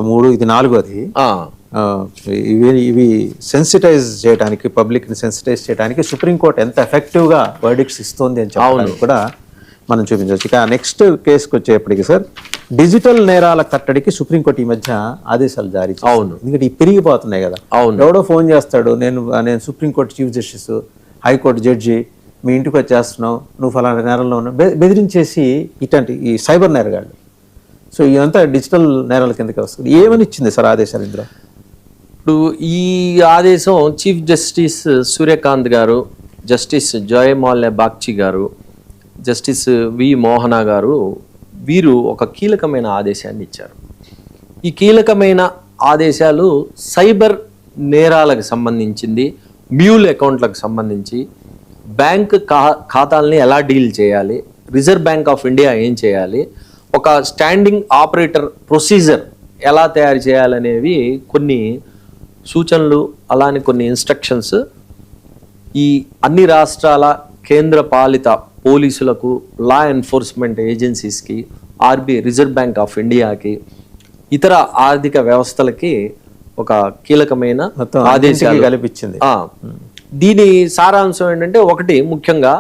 3, ఇది 4వది. ఇవి సెన్సిటైజ్ చేయడానికి, పబ్లిక్ ని సెన్సిటైజ్ చేయడానికి సుప్రీంకోర్టు ఎంత ఎఫెక్టివ్ గా వర్డిక్ట్స్ ఇస్తుంది అని చెప్పడానికి కూడా మనం చూపించవచ్చు. ఇక నెక్స్ట్ కేసుకి వచ్చేప్పటికి సార్, డిజిటల్ నేరాల కట్టడికి సుప్రీంకోర్టు ఈ మధ్య ఆదేశాలు జారీ చేసింది. అవును, ఎందుకంటే ఈ పెరిగిపోతున్నాయి కదా. ఎవడో ఫోన్ చేస్తాడు, నేను supreme court chief justice, high court judge, మీ ఇంటికి వచ్చేస్తున్నావు, నువ్వు ఫలానా నేరంలో ఉన్నావు, బెదిరించేసి ఇట్లాంటి ఈ సైబర్ నేరగాళ్ళు. సో ఇదంతా డిజిటల్ నేరాల కిందకి వస్తుంది. ఏమని ఇచ్చింది సార్ ఆదేశాలు ఇందులో? ఇప్పుడు ఈ ఆదేశం చీఫ్ జస్టిస్ సూర్యకాంత్ గారు, జస్టిస్ జయమాల్యా బాగ్చి గారు, జస్టిస్ వి మోహన గారు, వీరు ఒక కీలకమైన ఆదేశాన్ని ఇచ్చారు. ఈ కీలకమైన ఆదేశాలు సైబర్ నేరాలకు సంబంధించింది, మ్యూల్ అకౌంట్లకు సంబంధించి, బ్యాంక్ ఖాతాలని ఎలా డీల్ చేయాలి, రిజర్వ్ బ్యాంక్ ఆఫ్ ఇండియా ఏం చేయాలి, ఒక స్టాండింగ్ ఆపరేటర్ ప్రొసీజర్ ఎలా తయారు చేయాలనేవి కొన్ని సూచనలు, అలానే కొన్ని ఇన్స్ట్రక్షన్స్ ఈ అన్ని రాష్ట్రాల కేంద్ర పాలిత పోలీసులకు, లా ఎన్ఫోర్స్మెంట్ ఏజెన్సీస్కి, ఆర్బీఐ రిజర్వ్ బ్యాంక్ ఆఫ్ ఇండియాకి, ఇతర ఆర్థిక వ్యవస్థలకి ఒక కీలకమైన ఆదేశాలు కల్పించింది. దీని సారాంశం ఏంటంటే, ఒకటి ముఖ్యంగా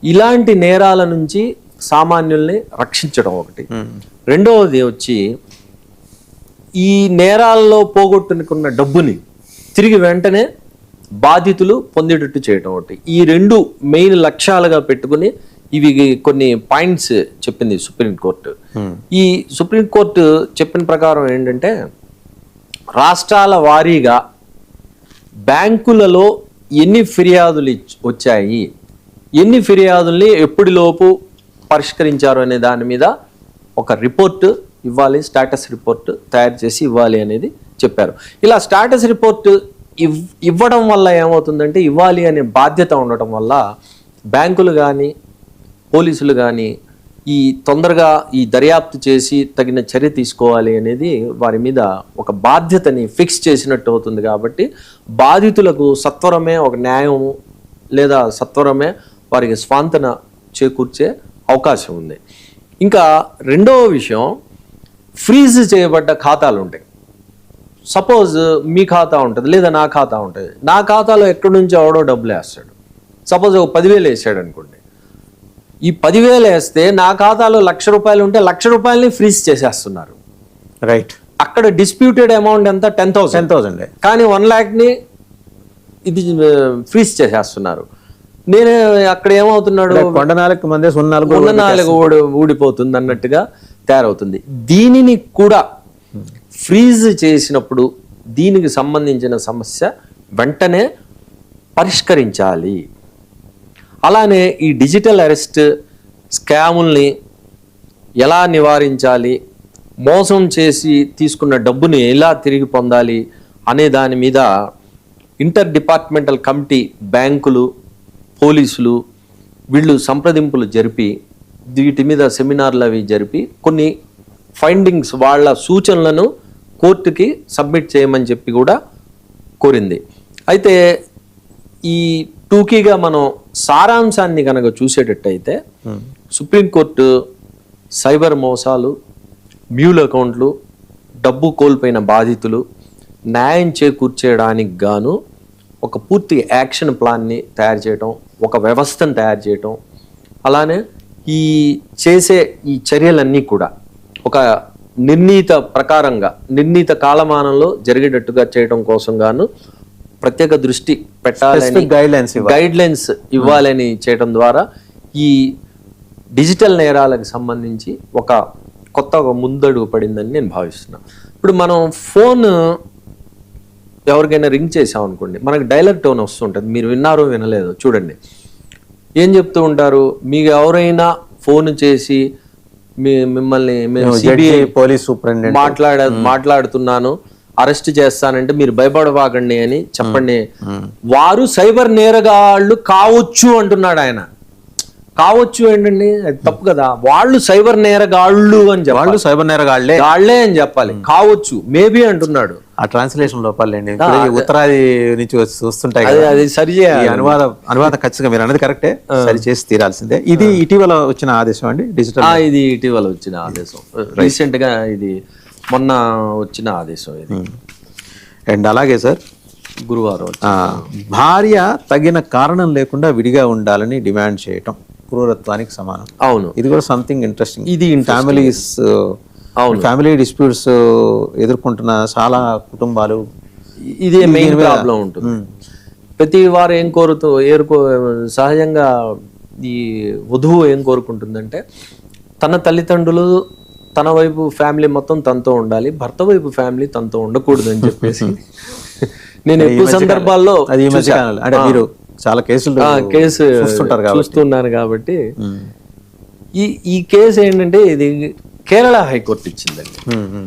ఇలాంటి నేరాల నుంచి సామాన్యుల్ని రక్షించడం ఒకటి. రెండవది వచ్చి ఈ నేరాల్లో పోగొట్టుకున్న డబ్బుని తిరిగి వెంటనే బాధితులు పొందేటట్టు చేయడం ఒకటి. ఈ 2 మెయిన్ లక్ష్యాలుగా పెట్టుకుని ఇవి కొన్ని పాయింట్స్ చెప్పింది సుప్రీంకోర్టు. ఈ సుప్రీంకోర్టు చెప్పిన ప్రకారం ఏంటంటే, రాష్ట్రాల వారీగా బ్యాంకులలో ఎన్ని ఫిర్యాదులు వచ్చాయి, ఎన్ని ఫిర్యాదుల్ని ఎప్పటిలోపు పరిష్కరించారు అనే దాని మీద ఒక రిపోర్టు ఇవ్వాలి, స్టేటస్ రిపోర్ట్ తయారు చేసి ఇవ్వాలి అనేది చెప్పారు. ఇలా స్టేటస్ రిపోర్ట్ ఇవ్వడం వల్ల ఏమవుతుందంటే, ఇవ్వాలి అనే బాధ్యత ఉండటం వల్ల బ్యాంకులు కానీ పోలీసులు కానీ ఈ తొందరగా ఈ దర్యాప్తు చేసి తగిన చర్య తీసుకోవాలి అనేది వారి మీద ఒక బాధ్యతని ఫిక్స్ చేసినట్టు అవుతుంది. కాబట్టి బాధితులకు సత్వరమే ఒక న్యాయము లేదా సత్వరమే వారికి స్వాంతన చేకూర్చే అవకాశం ఉంది. ఇంకా రెండవ విషయం, ఫ్రీజ్ చేయబడ్డ ఖాతాలు ఉంటాయి. సపోజ్ మీ ఖాతా ఉంటుంది లేదా నా ఖాతా ఉంటుంది. నా ఖాతాలో ఎక్కడి నుంచి ఎవడో డబ్బులు వేస్తాడు. సపోజ్ ఒక 10,000 వేసాడు అనుకోండి. ఈ 10,000 వేస్తే నా ఖాతాలో 1,00,000 రూపాయలు ఉంటే 1,00,000 రూపాయలని ఫ్రీజ్ చేసేస్తున్నారు. రైట్. అక్కడ డిస్ప్యూటెడ్ అమౌంట్ ఎంత? 10,000. కానీ 1,00,000ని ఇది ఫ్రీజ్ చేసేస్తున్నారు. నేను అక్కడ ఏమవుతున్నాడు, ఊడిపోతుంది అన్నట్టుగా తయారవుతుంది. దీనిని కూడా ఫ్రీజ్ చేసినప్పుడు దీనికి సంబంధించిన సమస్య వెంటనే పరిష్కరించాలి. అలానే ఈ డిజిటల్ అరెస్ట్ స్కాముల్ని ఎలా నివారించాలి, మోసం చేసి తీసుకున్న డబ్బుని ఎలా తిరిగి పొందాలి అనే దాని మీద ఇంటర్ డిపార్ట్మెంటల్ కమిటీ, బ్యాంకులు, పోలీసులు వీళ్ళు సంప్రదింపులు జరిపి వీటి మీద సెమినార్లు అవి జరిపి కొన్ని ఫైండింగ్స్, వాళ్ళ సూచనలను కోర్టుకి సబ్మిట్ చేయమని చెప్పి కూడా కోరింది. అయితే ఈ టూకీగా మనం సారాంశాన్ని కనుక చూసేటట్టయితే, సుప్రీంకోర్టు సైబర్ మోసాలు, మ్యూల్ అకౌంట్లు, డబ్బు కోల్పోయిన బాధితులు న్యాయం చేకూర్చేయడానికి గాను ఒక పూర్తి యాక్షన్ ప్లాన్ని తయారు చేయటం, ఒక వ్యవస్థను తయారు చేయటం, అలానే ఈ చేసే ఈ చర్యలన్నీ కూడా ఒక నిర్ణీత ప్రకారంగా, నిర్ణీత కాలమానంలో జరిగేటట్టుగా చేయడం కోసం గాను ప్రత్యేక దృష్టి పెట్టాలని, గైడ్ లైన్స్ ఇవ్వాలని చేయడం ద్వారా ఈ డిజిటల్ నేరాలకు సంబంధించి ఒక కొత్త ముందడుగు పడిందని నేను భావిస్తున్నాను. ఇప్పుడు మనం ఫోన్ ఎవరికైనా రింగ్ చేసాం అనుకోండి, మనకు డైలర్ టోన్ వస్తుంటుంది. మీరు విన్నారో వినలేదో చూడండి. ఏం చెప్తూ ఉంటారు, మీకు ఎవరైనా ఫోన్ చేసి మిమ్మల్ని సిబిఐ పోలీస్ సూపరింటెండెంట్ మాట్లాడుతున్నాను, అరెస్ట్ చేస్తానంటే మీరు భయపడవాకండి అని చెప్పండి. వారు సైబర్ నేరగాళ్ళు కావచ్చు అంటున్నాడు ఆయన. కావచ్చు ఏంటండి, అది తప్పు కదా. వాళ్ళు సైబర్ నేరగాళ్ళు అని చెప్పాలి, వాళ్ళు సైబర్ నేరగాళ్లే అని చెప్పాలి. కావచ్చు, మేబీ అంటున్నాడు. ఆ ట్రాన్స్లేషన్ లోపాలండి, ఉత్తరాది నుంచి చూస్తుంటాయి. అది సరి అనువాదం ఖచ్చితంగా మీరు అన్నది కరెక్టే, సరి చేసి తీరాల్సిందే. ఇది ఇటీవల వచ్చిన ఆదేశం అండి, డిజిటల్. ఇది ఇటీవల వచ్చిన ఆదేశం. రీసెంట్ గా ఇది మొన్న వచ్చిన ఆదేశం ఇది, అండ్ అలాగే సార్ గురువారం భార్య తగిన కారణం లేకుండా విడిగా ఉండాలని డిమాండ్ చేయటం క్రూరత్వానికి సమానం. అవును, ఇది కూడా సంథింగ్ ఇంట్రెస్టింగ్. ఇది ఫ్యామిలీస్, ఫ్యామిలీ డిస్ప్యూట్స్ ఎదుర్కొంటున్న చాలా కుటుంబాలు ఇదే మెయిన్ ప్రాబ్లం ఉంటుంది. ప్రతి వారు ఏం సహజంగా ఈ వధువు ఏం కోరుకుంటుందంటే తన తల్లిదండ్రులు తన వైపు ఫ్యామిలీ మొత్తం తనతో ఉండాలి, భర్త వైపు ఫ్యామిలీ తనతో ఉండకూడదు అని చెప్పేసి నేను ఎక్కువ సందర్భాల్లో అది అంటే మీరు చాలా కేసులు చూస్తున్నాను కాబట్టి ఈ కేసు ఏంటంటే ఇది కేరళ హైకోర్టు ఇచ్చిందండి.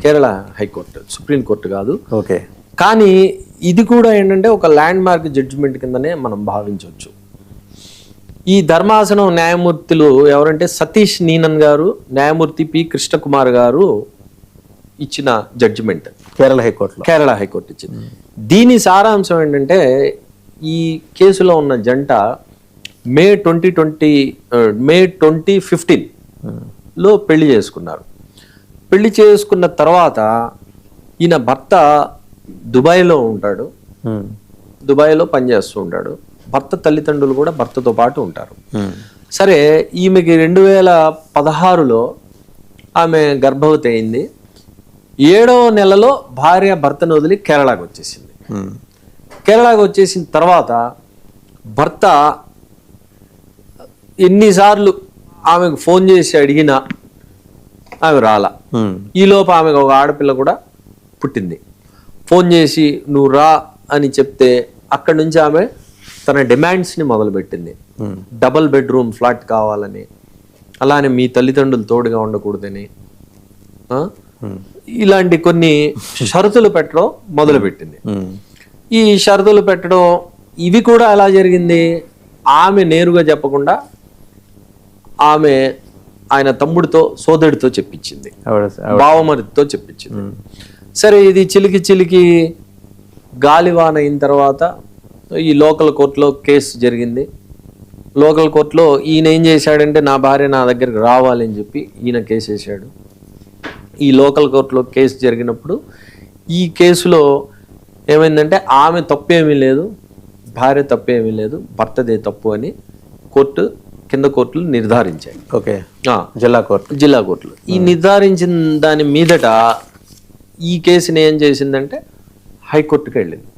కేరళ హైకోర్టు, సుప్రీం కోర్టు కాదు. ఓకే, కానీ ఇది కూడా ఏంటంటే ఒక ల్యాండ్ మార్క్ జడ్జిమెంట్ కిందనే మనం భావించవచ్చు. ఈ ధర్మాసనం న్యాయమూర్తులు ఎవరంటే సతీష్ నీనన్ గారు, న్యాయమూర్తి పి కృష్ణకుమార్ గారు ఇచ్చిన జడ్జిమెంట్ కేరళ హైకోర్టు ఇచ్చింది. దీని సారాంశం ఏంటంటే ఈ కేసులో ఉన్న జంట మే 2015లో పెళ్లి చేసుకున్నారు. పెళ్లి చేసుకున్న తర్వాత ఈయన భర్త దుబాయ్లో ఉంటాడు, దుబాయ్లో పనిచేస్తూ ఉంటాడు. భర్త తల్లిదండ్రులు కూడా భర్తతో పాటు ఉంటారు. సరే, ఈమెకి 2016లో ఆమె గర్భవతి అయింది. 7వ నెలలో భార్య భర్తను వదిలి కేరళకు వచ్చేసింది. కేరళకు వచ్చేసిన తర్వాత భర్త ఎన్నిసార్లు ఆమెకు ఫోన్ చేసి అడిగినా ఆమె రాలా. ఈలోపు ఆమెకు ఒక ఆడపిల్ల కూడా పుట్టింది. ఫోన్ చేసి నువ్వు రా అని చెప్తే అక్కడి నుంచి ఆమె తన డిమాండ్స్ని మొదలుపెట్టింది. డబుల్ బెడ్రూమ్ ఫ్లాట్ కావాలని, అలానే మీ తల్లిదండ్రులు తోడుగా ఉండకూడదని, ఇలాంటి కొన్ని షరతులు పెట్టడం మొదలుపెట్టింది. ఈ షరతులు పెట్టడం ఇవి కూడా ఎలా జరిగింది, ఆమె నేరుగా చెప్పకుండా ఆమె ఆయన తమ్ముడితో సోదరుడితో చెప్పించింది, బావమరితో చెప్పించింది. సరే, ఇది చిలికి గాలివాన అయిన తర్వాత ఈ లోకల్ కోర్టులో కేసు జరిగింది. లోకల్ కోర్టులో ఈయన ఏం చేశాడంటే నా భార్య నా దగ్గరికి రావాలని చెప్పి ఈయన కేసు వేసాడు. ఈ లోకల్ కోర్టులో కేసు జరిగినప్పుడు ఈ కేసులో ఏమైందంటే ఆమె తప్పేమీ లేదు, భార్య తప్పేమీ లేదు, భర్తదే తప్పు అని కింద కోర్టులు నిర్ధారించాయి. ఓకే, జిల్లా కోర్టులు ఈ నిర్ధారించిన దాని మీదట ఈ కేసుని ఏం చేసిందంటే హైకోర్టుకి వెళ్ళింది.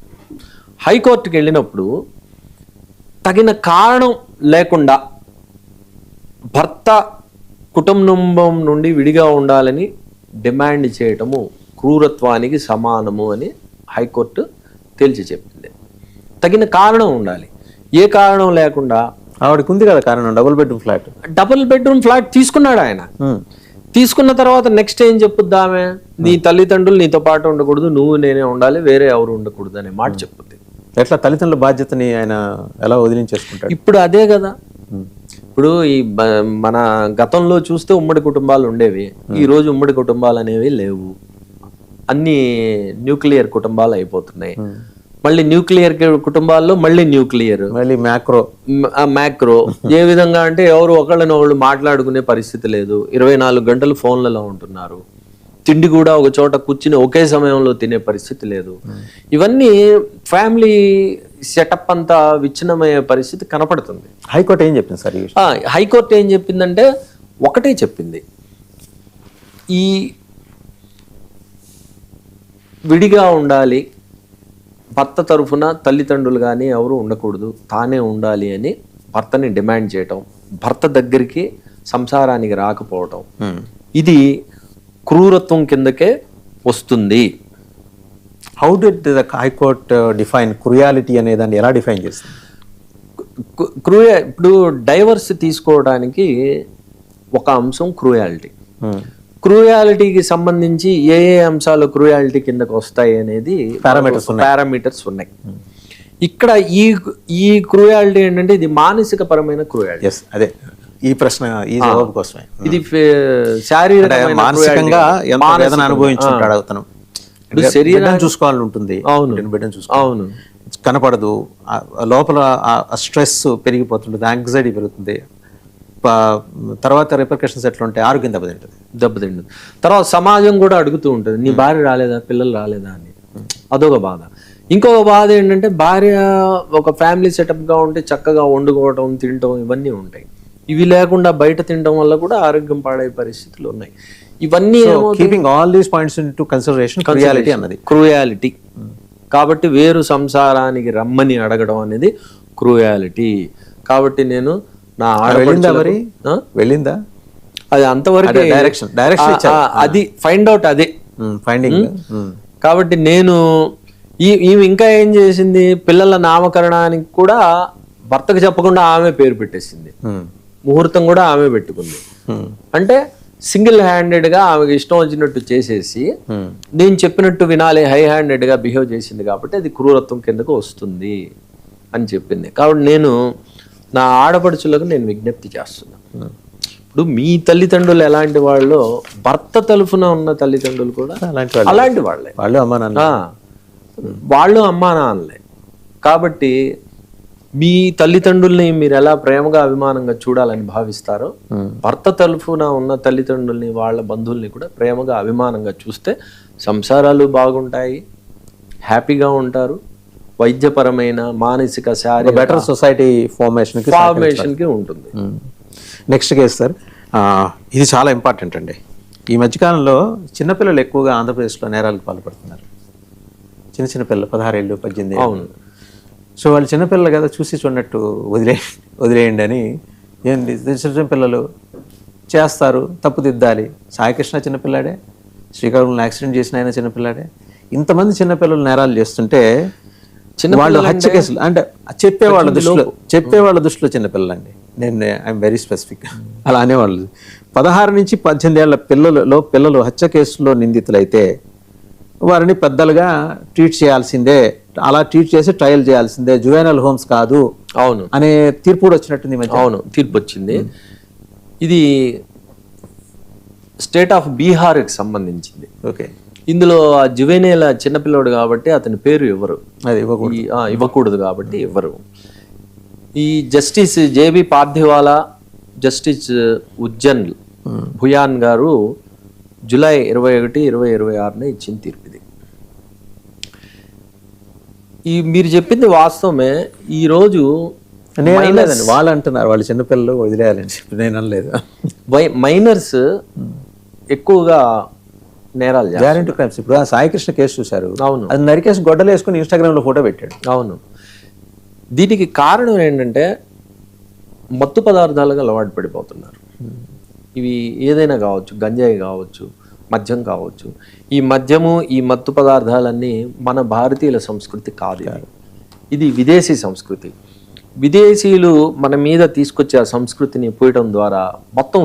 హైకోర్టుకి వెళ్ళినప్పుడు తగిన కారణం లేకుండా భర్త కుటుంబం నుండి విడిగా ఉండాలని డిమాండ్ చేయటము క్రూరత్వానికి సమానము అని హైకోర్టు తేల్చి చెప్పింది. తగిన కారణం ఉండాలి. ఏ కారణం లేకుండా ఆవిడకి ఉంది కదా కారణం, డబుల్ బెడ్రూమ్ ఫ్లాట్ తీసుకున్నాడు ఆయన. తీసుకున్న తర్వాత నెక్స్ట్ ఏం చెప్పుద్ది ఆమె, నీ తల్లిదండ్రులు నీతో పాటు ఉండకూడదు, నువ్వు నేనే ఉండాలి, వేరే ఎవరు ఉండకూడదు అనే మాట చెప్పుద్ది. ఎట్లా తల్లిదండ్రుల బాధ్యతని ఆయన ఎలా వదిలించేసుకుంటాడు? ఇప్పుడు అదే కదా. ఇప్పుడు ఈ మన గతంలో చూస్తే ఉమ్మడి కుటుంబాలు ఉండేవి, ఈ రోజు ఉమ్మడి కుటుంబాలు అనేవి లేవు. అన్ని న్యూక్లియర్ కుటుంబాలు అయిపోతున్నాయి. మళ్ళీ న్యూక్లియర్ కుటుంబాల్లో మళ్ళీ మ్యాక్రో ఏ విధంగా అంటే ఎవరు ఒకళ్ళని వాళ్ళు మాట్లాడుకునే పరిస్థితి లేదు. 24 గంటలు ఫోన్లలో ఉంటున్నారు. తిండి కూడా ఒక చోట కూర్చుని ఒకే సమయంలో తినే పరిస్థితి లేదు. ఇవన్నీ ఫ్యామిలీ సెటప్ అంతా విచ్ఛిన్నమయ్యే పరిస్థితి కనపడుతుంది. హైకోర్టు ఏం చెప్పింది సార్? హైకోర్టు ఏం చెప్పిందంటే ఒకటే చెప్పింది, ఈ విడిగా ఉండాలి, భర్త తరఫున తల్లిదండ్రులు కానీ ఎవరు ఉండకూడదు, తానే ఉండాలి అని భర్తని డిమాండ్ చేయటం, భర్త దగ్గరికి సంసారానికి రాకపోవటం, ఇది క్రూరత్వం కిందకే వస్తుంది. How did the high court define cruelty అనే దాన్ని ఎలా డిఫైన్ చేస్తుంది? ఇప్పుడు డైవర్స్ తీసుకోవడానికి ఒక అంశం క్రూయాలిటీ. క్రూయాలిటీకి సంబంధించి ఏ అంశాలు క్రూయాలిటీ కిందకు వస్తాయి అనేది పారామీటర్స్ ఉన్నాయి. ఇక్కడ ఈ క్రూయాలిటీ ఏంటంటే ఇది మానసిక పరమైన క్రూయాలిటీ. అదే ఈ ప్రశ్న ఈ జవాబు కోసమే. ఇది శారీరక మానసికంగా వేదన అనుభవించుంటాడు అతను. శరీరాన్ని చూసుకోవాలని ఉంటుంది, బిడ్డను చూసుకోవాలి, అవును, కనపడదు, లోపల స్ట్రెస్ పెరిగిపోతుంటుంది, యాంగ్జైటీ పెరుగుతుంది, తర్వాత రిపర్కషన్స్ ఎట్లా ఉంటాయి, ఆరోగ్యం దెబ్బతింటుంది. తర్వాత సమాజం కూడా అడుగుతూ ఉంటుంది, నీ భార్య రాలేదా, పిల్లలు రాలేదా అని. అదొక బాధ. ఇంకొక బాధ ఏంటంటే భార్య ఒక ఫ్యామిలీ సెటప్గా ఉంటే చక్కగా వండుకోవటం, తినటం ఇవన్నీ ఉంటాయి. ఇవి లేకుండా బయట తినడం వల్ల కూడా ఆరోగ్యం పాడే పరిస్థితులు ఉన్నాయి. ఇవన్నీ keeping all these points into consideration cruelty అన్నది క్రూయాలిటీ. కాబట్టి వేరు సంసారానికి రమ్మని అడగడం అనేది క్రూయాలిటీ. కాబట్టి నేను నా వెళ్ళిందా అది అంతవరకు డైరెక్షన్ అది ఫైండ్ అవుట్ అదే ఫైండింగ్. కాబట్టి నేను ఈమె ఇంకా ఏం చేసింది, పిల్లల నామకరణానికి కూడా భర్తకు చెప్పకుండా ఆమె పేరు పెట్టేసింది, ముహూర్తం కూడా ఆమె పెట్టుకుంది. అంటే సింగిల్ హ్యాండెడ్గా ఆమెకి ఇష్టం వచ్చినట్టు చేసేసి నేను చెప్పినట్టు వినాలి హై హ్యాండెడ్గా బిహేవ్ చేసింది. కాబట్టి అది క్రూరత్వం కిందకు వస్తుంది అని చెప్పింది. కాబట్టి నేను నా ఆడపడుచులకు నేను విజ్ఞప్తి చేస్తున్నాను. ఇప్పుడు మీ తల్లిదండ్రులు ఎలాంటి వాళ్ళు, భర్త తరఫున ఉన్న తల్లిదండ్రులు కూడా అలాంటి వాళ్ళే, వాళ్ళు అమ్మా నాన్నలే. కాబట్టి మీ తల్లిదండ్రుల్ని మీరు ఎలా ప్రేమగా అభిమానంగా చూడాలని భావిస్తారో, భర్త తరఫున ఉన్న తల్లిదండ్రుల్ని వాళ్ళ బంధువుల్ని కూడా ప్రేమగా అభిమానంగా చూస్తే సంసారాలు బాగుంటాయి, హ్యాపీగా ఉంటారు. వైద్యపరమైన, మానసిక, శారీరక బెటర్ సొసైటీ ఫార్మేషన్కి ఉంటుంది. నెక్స్ట్ కేసు సార్, ఇది చాలా ఇంపార్టెంట్ అండి. ఈ మధ్యకాలంలో చిన్నపిల్లలు ఎక్కువగా ఆంధ్రప్రదేశ్లో నేరాలకు పాల్పడుతున్నారు. చిన్న పిల్లలు 16 ఏళ్ళు 18 ఏళ్ళు. అవును. సో వాళ్ళు చిన్నపిల్లలు కదా, చూసి చూడనట్టు వదిలేయండి అని. ఏంటి చిన్న పిల్లలు చేస్తారు, తప్పుదిద్దాలి. సాయికృష్ణ చిన్నపిల్లాడే, శ్రీకాకుళంలో యాక్సిడెంట్ చేసిన ఆయన చిన్నపిల్లాడే. ఇంతమంది చిన్నపిల్లలు నేరాలు చేస్తుంటే వాళ్ళు హత్య కేసులు అంటే చెప్పేవాళ్ళ దృష్టిలో చిన్నపిల్లలు అండి. నేను ఐఎమ్ వెరీ స్పెసిఫిక్ అలా అనేవాళ్ళు. 16 నుంచి 18 ఏళ్ల పిల్లలు హత్య కేసులో నిందితులైతే వారిని పెద్దలుగా ట్రీట్ చేయాల్సిందే, అలా ట్రీట్ చేసి ట్రయల్ చేయాల్సిందే, జువెనల్ హోమ్స్ కాదు అవును అనే తీర్పు కూడా వచ్చినట్టుంది. అవును, తీర్పు వచ్చింది. ఇది స్టేట్ ఆఫ్ బీహార్కి సంబంధించింది. ఓకే. ఇందులో ఆ జువెనైల్ చిన్నపిల్లడు కాబట్టి అతని పేరు ఇవ్వరు, అది ఇవ్వకూడదు కాబట్టి ఇవ్వరు. ఈ justice JB Pardiwala, justice Ujjal Bhuyan గారు జూలై 21, 2026 ఇచ్చిన తీర్పు ఇది. మీరు చెప్పింది వాస్తవమే. ఈ రోజు వాళ్ళు అంటున్నారు వాళ్ళు చిన్నపిల్లలు వదిలేయాలని చెప్పి, నేను అనలేదు. మైనర్స్ ఎక్కువగా నేరాలు గ్యారెంటీ క్రైమ్స్. ఇప్పుడు ఆ సాయికృష్ణ కేసు చూశారు. అవును, అది నరికేసి గొడ్డలు వేసుకుని ఇన్స్టాగ్రామ్లో ఫోటో పెట్టాడు. అవును. దీనికి కారణం ఏంటంటే మత్తు పదార్థాలుగా అలవాటు పడిపోతున్నారు. ఇవి ఏదైనా కావచ్చు, గంజాయి కావచ్చు, మద్యం కావచ్చు. ఈ మద్యము, ఈ మత్తు పదార్థాలన్నీ మన భారతీయుల సంస్కృతి కాదు. ఇది విదేశీ సంస్కృతి. విదేశీయులు మన మీద తీసుకొచ్చే ఆ సంస్కృతిని పోయటం ద్వారా మొత్తం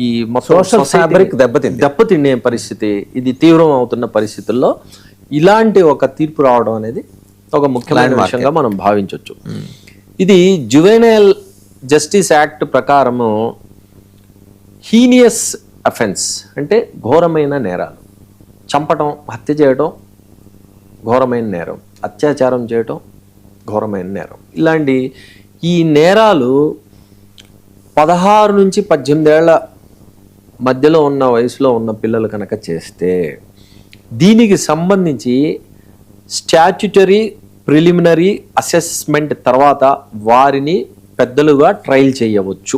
ఈ సోషల్ ఫ్యాబ్రిక్ దెబ్బతినే పరిస్థితి, ఇది తీవ్రం అవుతున్న పరిస్థితుల్లో ఇలాంటి ఒక తీర్పు రావడం అనేది ఒక ముఖ్యమైన విషయంగా మనం భావించవచ్చు. ఇది జువెనైల్ జస్టిస్ యాక్ట్ ప్రకారము హీనియస్ అఫెన్స్ అంటే ఘోరమైన నేరాలు. చంపటం, హత్య చేయటం ఘోరమైన నేరం, అత్యాచారం చేయటం ఘోరమైన నేరం. ఇలాంటి ఈ నేరాలు 16 నుంచి 18 ఏళ్ల మధ్యలో ఉన్న వయసులో ఉన్న పిల్లలు కనుక చేస్తే దీనికి సంబంధించి స్టాట్యుటరీ ప్రిలిమినరీ అసెస్మెంట్ తర్వాత వారిని పెద్దలుగా ట్రయల్ చేయవచ్చు.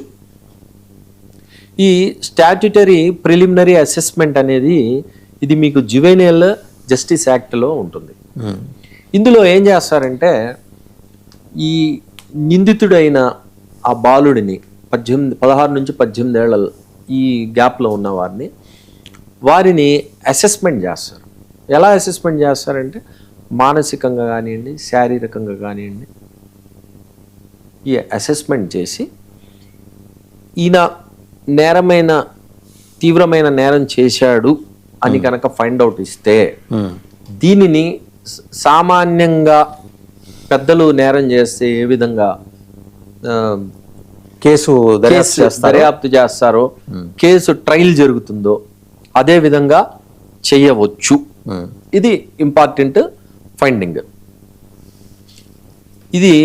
ఈ స్టాట్యుటరీ ప్రిలిమినరీ అసెస్మెంట్ అనేది ఇది మీకు జువెనైల్ జస్టిస్ యాక్ట్లో ఉంటుంది. ఇందులో ఏం చేస్తారంటే ఈ నిందితుడైన ఆ బాలుడిని 16 నుంచి 18 ఏళ్ళ ఈ గ్యాప్లో ఉన్న వారిని అసెస్మెంట్ చేస్తారు. ఎలా అసెస్మెంట్ చేస్తారంటే మానసికంగా కానివ్వండి, శారీరకంగా కానివ్వండి, ఈ అసెస్మెంట్ చేసి ఈయన తీవ్రమైన నేరం చేశాడు అని కనుక ఫైండ్ అవుట్ ఇస్తే దీనిని సామాన్యంగా పెద్దలు నేరం చేస్తే ఏ విధంగా కేసు దర్యాప్తు చేస్తారో, కేసు ట్రయల్ జరుగుతుందో అదే విధంగా చేయవచ్చు. ఇది ఇంపార్టెంట్ ఫైండింగ్. ఇది